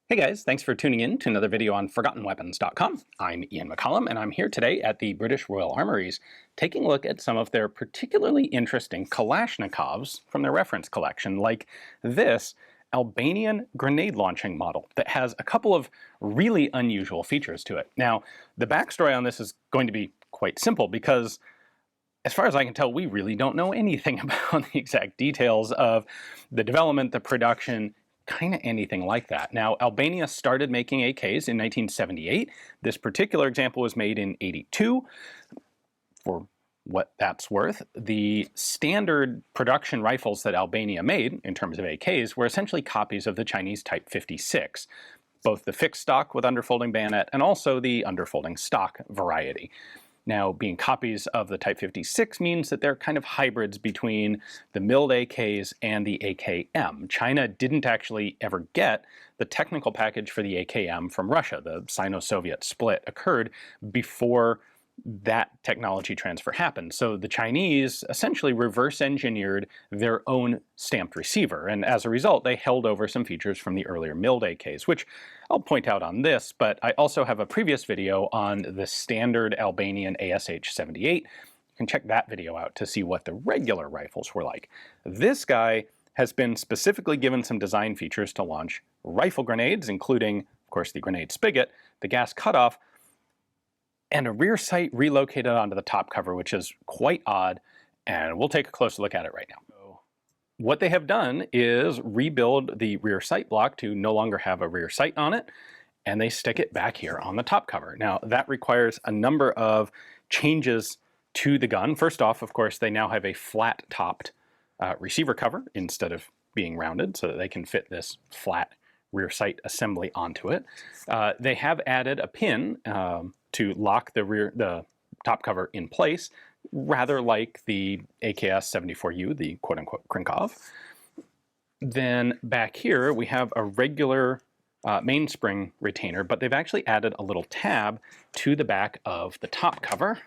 Hey guys, thanks for tuning in to another video on ForgottenWeapons.com. I'm Ian McCollum, and I'm here today at the British Royal Armouries, taking a look at some of their particularly interesting Kalashnikovs from their reference collection, like this Albanian grenade launching model that has a couple of really unusual features to it. Now, the backstory on this is going to be quite simple because as far as I can tell, we really don't know anything about the exact details of the development, the production, kind of anything like that. Now, Albania started making AKs in 1978. This particular example was made in 82. For what that's worth, the standard production rifles that Albania made, in terms of AKs, were essentially copies of the Chinese Type 56, both the fixed stock with underfolding bayonet and also the underfolding stock variety. Now, being copies of the Type 56 means that they're kind of hybrids between the milled AKs and the AKM. China didn't actually ever get the technical package for the AKM from Russia. The Sino-Soviet split occurred before that technology transfer happened. So the Chinese essentially reverse engineered their own stamped receiver, and as a result they held over some features from the earlier milled AKs, which I'll point out on this, but I also have a previous video on the standard Albanian ASH-78. You can check that video out to see what the regular rifles were like. This guy has been specifically given some design features to launch rifle grenades, including, of course, the grenade spigot, the gas cutoff, and a rear sight relocated onto the top cover, which is quite odd, and we'll take a closer look at it right now. So, what they have done is rebuild the rear sight block to no longer have a rear sight on it, and they stick it back here on the top cover. Now, that requires a number of changes to the gun. First off, of course, they now have a flat-topped receiver cover instead of being rounded, so that they can fit this flat rear sight assembly onto it. They have added a pin to lock the top cover in place, rather like the AKS-74U, the quote-unquote Krinkov. Then back here we have a regular mainspring retainer, but they've actually added a little tab to the back of the top cover,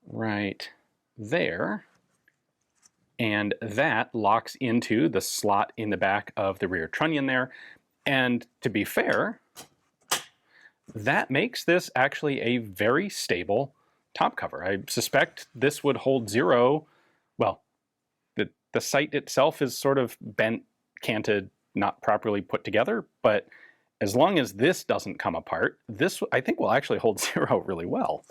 right there. And that locks into the slot in the back of the rear trunnion there. And to be fair, that makes this actually a very stable top cover. I suspect this would hold zero. Well, the sight itself is sort of bent, canted, not properly put together, but as long as this doesn't come apart, this I think will actually hold zero really well.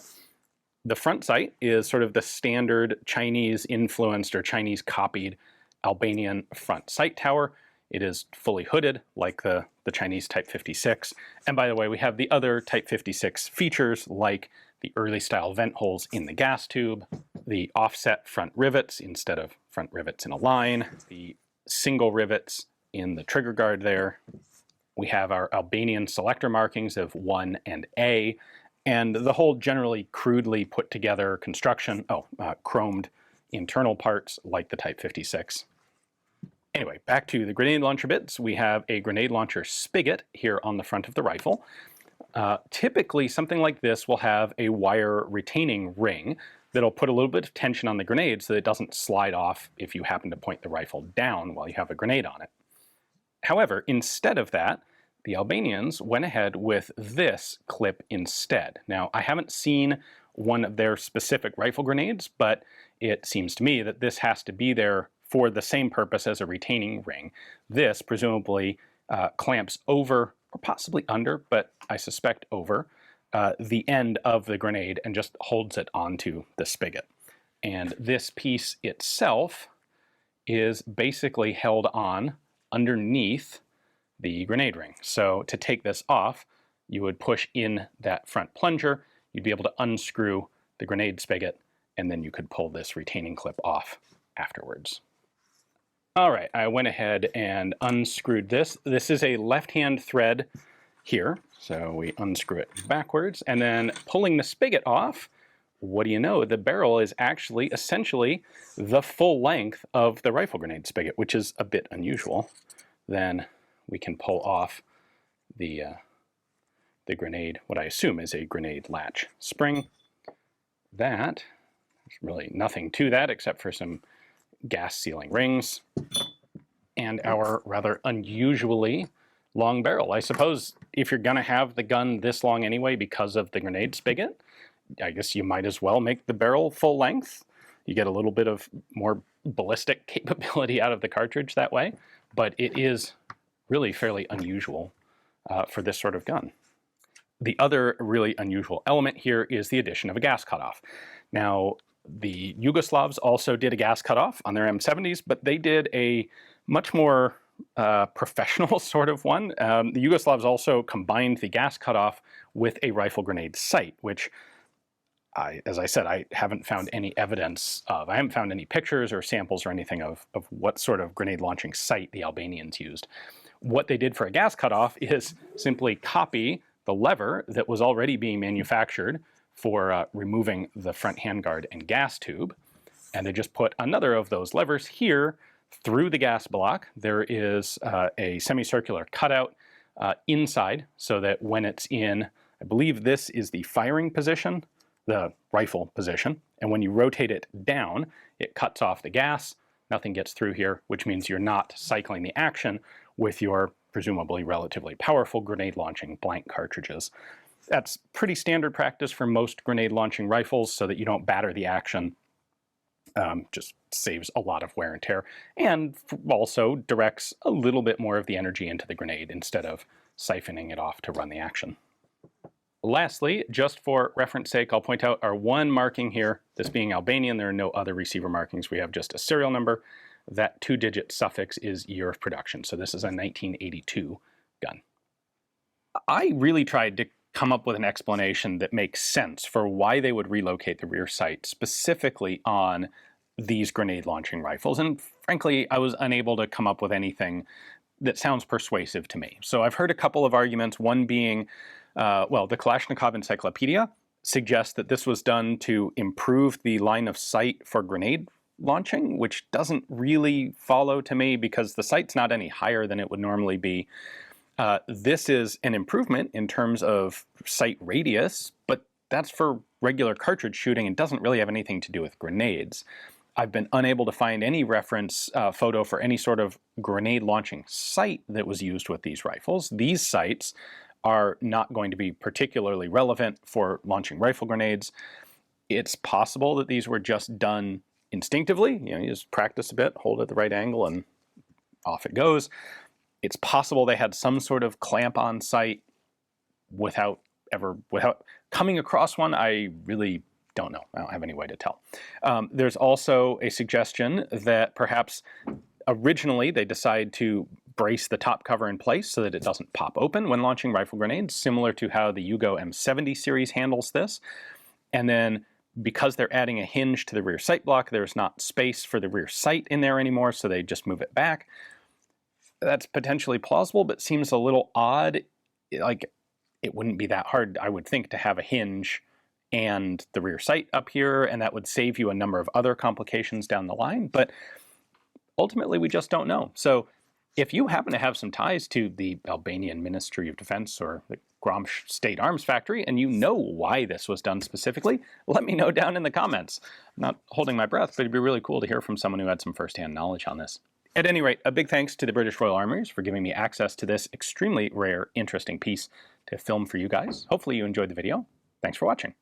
The front sight is sort of the standard Chinese-influenced or Chinese-copied Albanian front sight tower. It is fully hooded, like the Chinese Type 56. And by the way, we have the other Type 56 features, like the early-style vent holes in the gas tube, the offset front rivets instead of front rivets in a line, the single rivets in the trigger guard there. We have our Albanian selector markings of 1 and A, and the whole generally crudely put together construction, chromed internal parts like the Type 56. Anyway, back to the grenade launcher bits. We have a grenade launcher spigot here on the front of the rifle. Typically, something like this will have a wire retaining ring that'll put a little bit of tension on the grenade so that it doesn't slide off if you happen to point the rifle down while you have a grenade on it. However, instead of that, the Albanians went ahead with this clip instead. Now, I haven't seen one of their specific rifle grenades, but it seems to me that this has to be there for the same purpose as a retaining ring. This presumably clamps over, or possibly under, but I suspect over, the end of the grenade and just holds it onto the spigot. And this piece itself is basically held on underneath the grenade ring. So to take this off, you would push in that front plunger, you'd be able to unscrew the grenade spigot, and then you could pull this retaining clip off afterwards. All right, I went ahead and unscrewed this. This is a left-hand thread here, so we unscrew it backwards, and then pulling the spigot off, what do you know, the barrel is actually essentially the full length of the rifle grenade spigot, which is a bit unusual. Then we can pull off the grenade, what I assume is a grenade latch spring. There's really nothing to that except for some gas sealing rings and our rather unusually long barrel. I suppose if you're going to have the gun this long anyway because of the grenade spigot, I guess you might as well make the barrel full length. You get a little bit of more ballistic capability out of the cartridge that way, but it is really fairly unusual for this sort of gun. The other really unusual element here is the addition of a gas cutoff. Now, the Yugoslavs also did a gas cutoff on their M70s, but they did a much more professional sort of one. The Yugoslavs also combined the gas cutoff with a rifle grenade sight, which, as I said, I haven't found any evidence of. I haven't found any pictures or samples or anything of what sort of grenade launching sight the Albanians used. What they did for a gas cutoff is simply copy the lever that was already being manufactured for removing the front handguard and gas tube, and they just put another of those levers here through the gas block. There is a semicircular cutout inside so that when it's in, I believe this is the firing position, the rifle position, and when you rotate it down, it cuts off the gas. Nothing gets through here, which means you're not cycling the action with your presumably relatively powerful grenade launching blank cartridges. That's pretty standard practice for most grenade launching rifles so that you don't batter the action. Just saves a lot of wear and tear, and also directs a little bit more of the energy into the grenade instead of siphoning it off to run the action. Lastly, just for reference sake, I'll point out our one marking here, this being Albanian. There are no other receiver markings. We have just a serial number. That 2-digit suffix is year of production. So this is a 1982 gun. I really tried to come up with an explanation that makes sense for why they would relocate the rear sight specifically on these grenade launching rifles. And frankly, I was unable to come up with anything that sounds persuasive to me. So I've heard a couple of arguments, one being, well, the Kalashnikov Encyclopedia suggests that this was done to improve the line of sight for grenade launching, which doesn't really follow to me because the sight's not any higher than it would normally be. This is an improvement in terms of sight radius, but that's for regular cartridge shooting and doesn't really have anything to do with grenades. I've been unable to find any reference photo for any sort of grenade launching sight that was used with these rifles. These sights are not going to be particularly relevant for launching rifle grenades. It's possible that these were just done instinctively. You know, you just practice a bit, hold it at the right angle, and off it goes. It's possible they had some sort of clamp on sight without coming across one. I really don't know. I don't have any way to tell. There's also a suggestion that perhaps originally they decide to brace the top cover in place so that it doesn't pop open when launching rifle grenades, similar to how the Yugo M70 series handles this. And then because they're adding a hinge to the rear sight block, there's not space for the rear sight in there anymore, so they just move it back. That's potentially plausible, but seems a little odd. Like, it wouldn't be that hard, I would think, to have a hinge and the rear sight up here, and that would save you a number of other complications down the line. But ultimately, we just don't know. So if you happen to have some ties to the Albanian Ministry of Defense or the Gromsh State Arms Factory, and you know why this was done specifically, let me know down in the comments. I'm not holding my breath, but it'd be really cool to hear from someone who had some firsthand knowledge on this. At any rate, a big thanks to the British Royal Armouries for giving me access to this extremely rare, interesting piece to film for you guys. Hopefully you enjoyed the video. Thanks for watching.